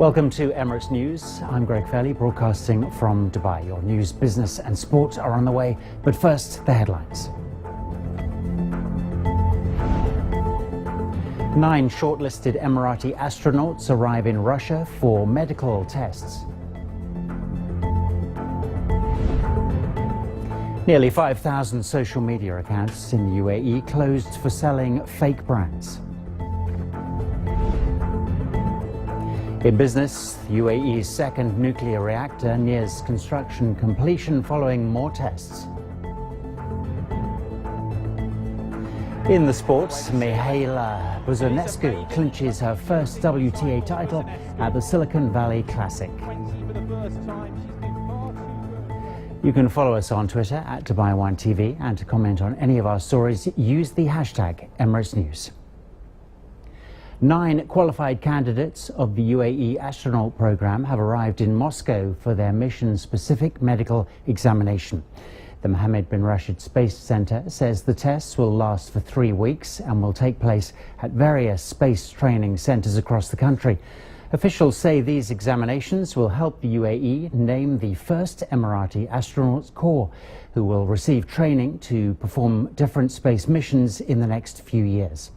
Welcome to Emirates News. I'm Greg Fairley, broadcasting from Dubai. Your news, business and sport are on the way, but first, the headlines. 9 shortlisted Emirati astronauts arrive in Russia for medical tests. Nearly 5,000 social media accounts in the UAE closed for selling fake brands. In business, the UAE's second nuclear reactor nears construction completion following more tests. In the sports, Mihaela Buzonescu clinches her first WTA title at the Silicon Valley Classic. You can follow us on Twitter at Dubai1TV, and to comment on any of our stories, use the hashtag Emirates News. 9 qualified candidates of the UAE astronaut program have arrived in Moscow for their mission-specific medical examination. The Mohammed bin Rashid Space Center says the tests will last for 3 weeks and will take place at various space training centers across the country. Officials say these examinations will help the UAE name the first Emirati astronauts corps, who will receive training to perform different space missions in the next few years.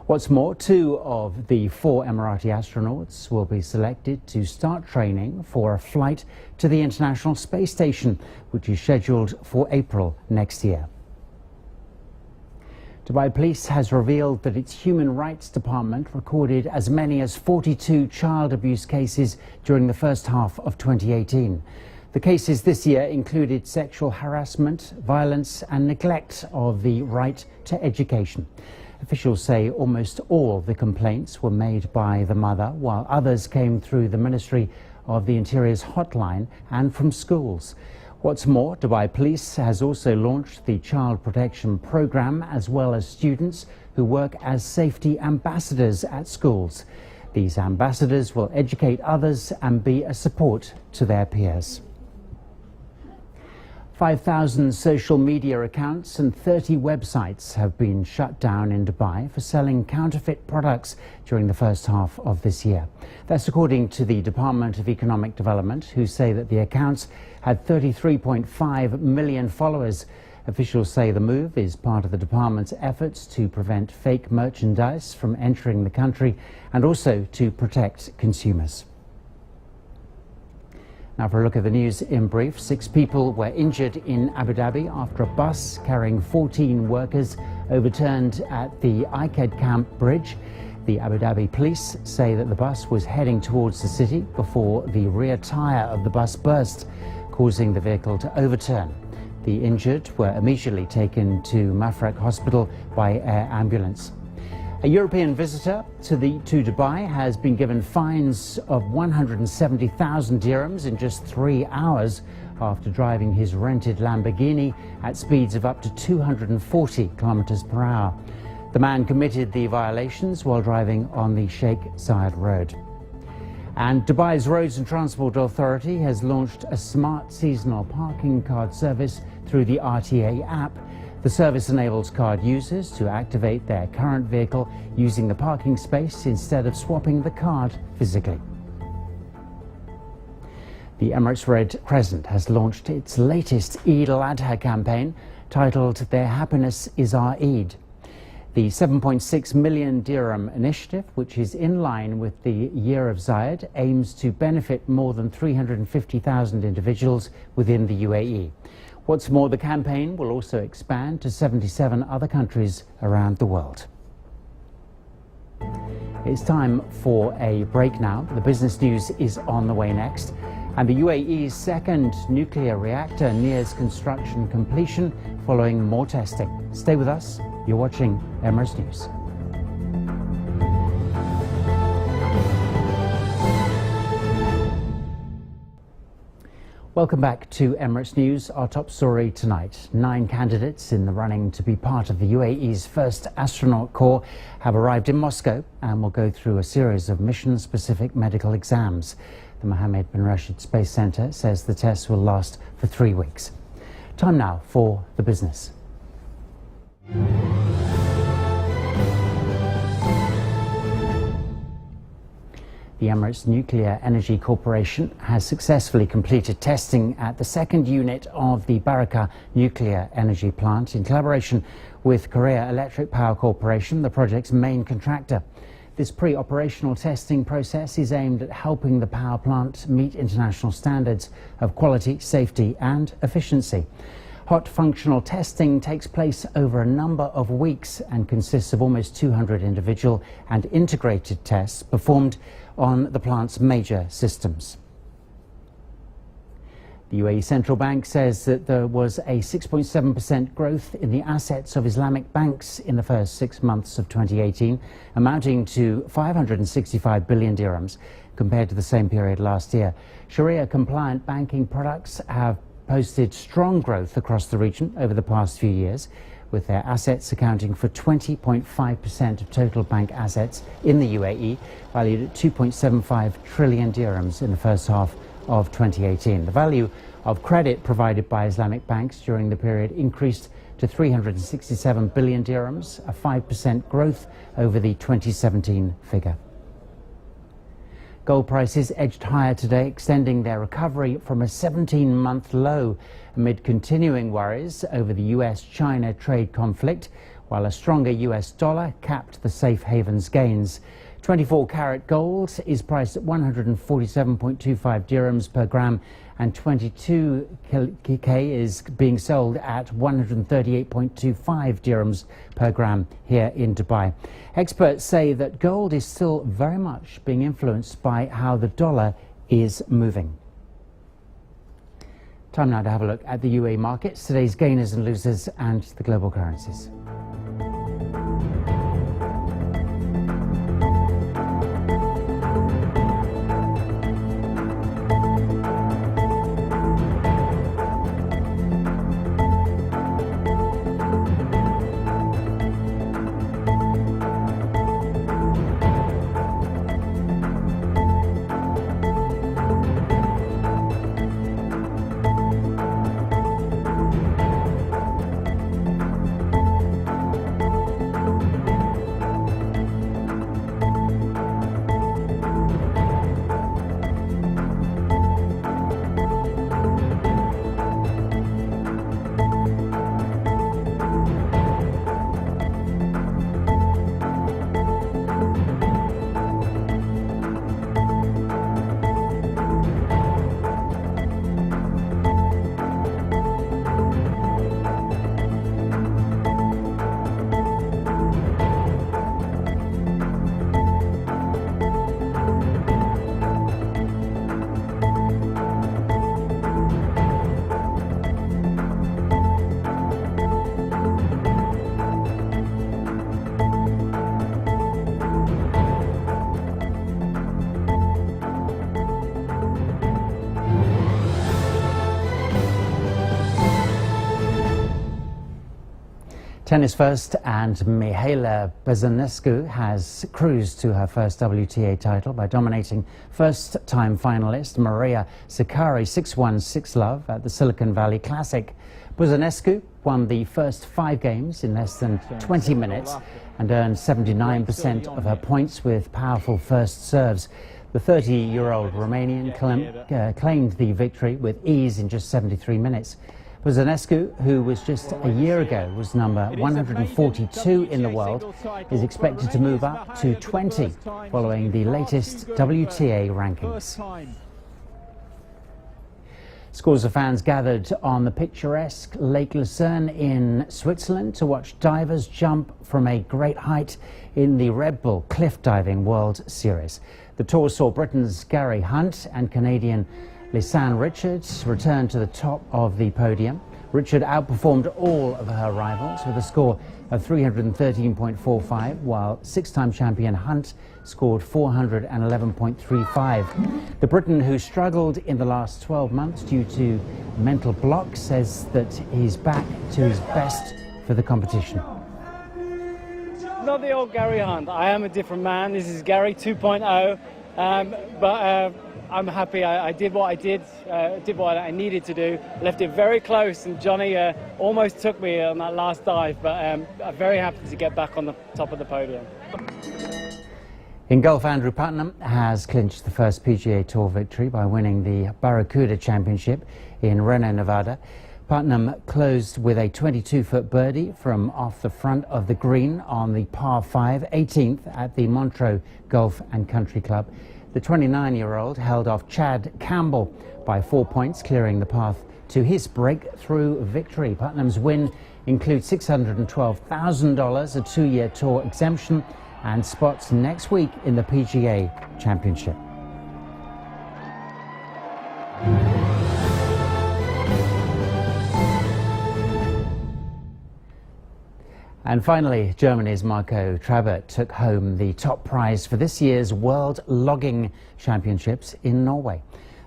What's more, 2 of the 4 Emirati astronauts will be selected to start training for a flight to the International Space Station, which is scheduled for April next year. Dubai Police has revealed that its Human Rights Department recorded as many as 42 child abuse cases during the first half of 2018. The cases this year included sexual harassment, violence and neglect of the right to education. Officials say almost all the complaints were made by the mother, while others came through the Ministry of the Interior's hotline and from schools. What's more, Dubai Police has also launched the Child Protection Programme, as well as students who work as safety ambassadors at schools. These ambassadors will educate others and be a support to their peers. 5,000 social media accounts and 30 websites have been shut down in Dubai for selling counterfeit products during the first half of this year. That's according to the Department of Economic Development, who say that the accounts had 33.5 million followers. Officials say the move is part of the department's efforts to prevent fake merchandise from entering the country and also to protect consumers. Now for a look at the news in brief. 6 people were injured in Abu Dhabi after a bus carrying 14 workers overturned at the Iked Camp Bridge. The Abu Dhabi police say that the bus was heading towards the city before the rear tyre of the bus burst, causing the vehicle to overturn. The injured were immediately taken to Mafraq Hospital by air ambulance. A European visitor to Dubai has been given fines of 170,000 dirhams in just 3 hours after driving his rented Lamborghini at speeds of up to 240 kilometers per hour. The man committed the violations while driving on the Sheikh Zayed Road. And Dubai's Roads and Transport Authority has launched a smart seasonal parking card service through the RTA app. The service enables card users to activate their current vehicle using the parking space instead of swapping the card physically. The Emirates Red Crescent has launched its latest Eid al-Adha campaign titled "Their Happiness is Our Eid." The 7.6 million dirham initiative, which is in line with the Year of Zayed, aims to benefit more than 350,000 individuals within the UAE. What's more, the campaign will also expand to 77 other countries around the world. It's time for a break now. The business news is on the way next. And the UAE's second nuclear reactor nears construction completion following more testing. Stay with us. You're watching Emirates News. Welcome back to Emirates News. Our top story tonight. 9 candidates in the running to be part of the UAE's first astronaut corps have arrived in Moscow and will go through a series of mission-specific medical exams. The Mohammed bin Rashid Space Center says the tests will last for 3 weeks. Time now for the business. The Emirates Nuclear Energy Corporation has successfully completed testing at the second unit of the Barakah Nuclear Energy Plant in collaboration with Korea Electric Power Corporation, the project's main contractor. This pre-operational testing process is aimed at helping the power plant meet international standards of quality, safety and efficiency. Hot functional testing takes place over a number of weeks and consists of almost 200 individual and integrated tests performed on the plant's major systems. The UAE Central Bank says that there was a 6.7% growth in the assets of Islamic banks in the first 6 months of 2018, amounting to 565 billion dirhams compared to the same period last year. Sharia-compliant banking products have posted strong growth across the region over the past few years, with their assets accounting for 20.5% of total bank assets in the UAE, valued at 2.75 trillion dirhams in the first half of 2018. The value of credit provided by Islamic banks during the period increased to 367 billion dirhams, a 5% growth over the 2017 figure. Gold prices edged higher today, extending their recovery from a 17-month low amid continuing worries over the US-China trade conflict, while a stronger US dollar capped the safe haven's gains. 24-carat gold is priced at 147.25 dirhams per gram, and 22K is being sold at 138.25 dirhams per gram here in Dubai. Experts say that gold is still very much being influenced by how the dollar is moving. Time now to have a look at the UAE markets, today's gainers and losers, and the global currencies. Tennis first, and Mihaela Buzănescu has cruised to her first WTA title by dominating first-time finalist Maria Sakkari 6-1, 6-love at the Silicon Valley Classic. Buzănescu won the first 5 games in less than 20 minutes and earned 79% of her points with powerful first serves. The 30-year-old Romanian claimed the victory with ease in just 73 minutes. Buzănescu, who was just a year ago was number 142 in the world, is expected to move up to 20 following the latest WTA rankings. Scores of fans gathered on the picturesque Lake Lucerne in Switzerland to watch divers jump from a great height in the Red Bull Cliff Diving World Series. The tour saw Britain's Gary Hunt and Canadian Lisanne Richards return to the top of the podium. Richard outperformed all of her rivals with a score of 313.45, while 6-time champion Hunt scored 411.35. The Briton, who struggled in the last 12 months due to mental block, says that he's back to his best for the competition. Not the old Gary Hunt. I am a different man. This is Gary 2.0. But I'm happy I did what I did what I needed to do. Left it very close, and Johnny almost took me on that last dive, but I'm very happy to get back on the top of the podium. In golf, Andrew Putnam has clinched the first PGA Tour victory by winning the Barakah Championship in Reno, Nevada. Putnam closed with a 22-foot birdie from off the front of the green on the par 5, 18th at the Montreux Golf and Country Club. The 29-year-old held off Chad Campbell by 4 points, clearing the path to his breakthrough victory. Putnam's win includes $612,000, a two-year tour exemption, and spots next week in the PGA Championship. And finally, Germany's Marco Trabert took home the top prize for this year's World Logging Championships in Norway.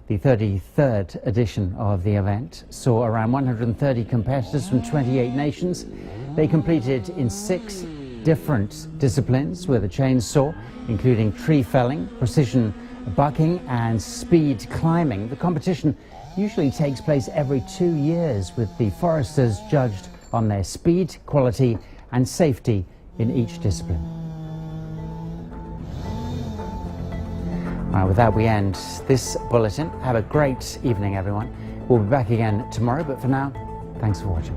The 33rd edition of the event saw around 130 competitors from 28 nations. They competed in 6 different disciplines with a chainsaw, including tree felling, precision bucking and speed climbing. The competition usually takes place every 2 years, with the foresters judged on their speed, quality and safety in each discipline. With that, we end this bulletin. Have a great evening, everyone. We'll be back again tomorrow, but for now, thanks for watching.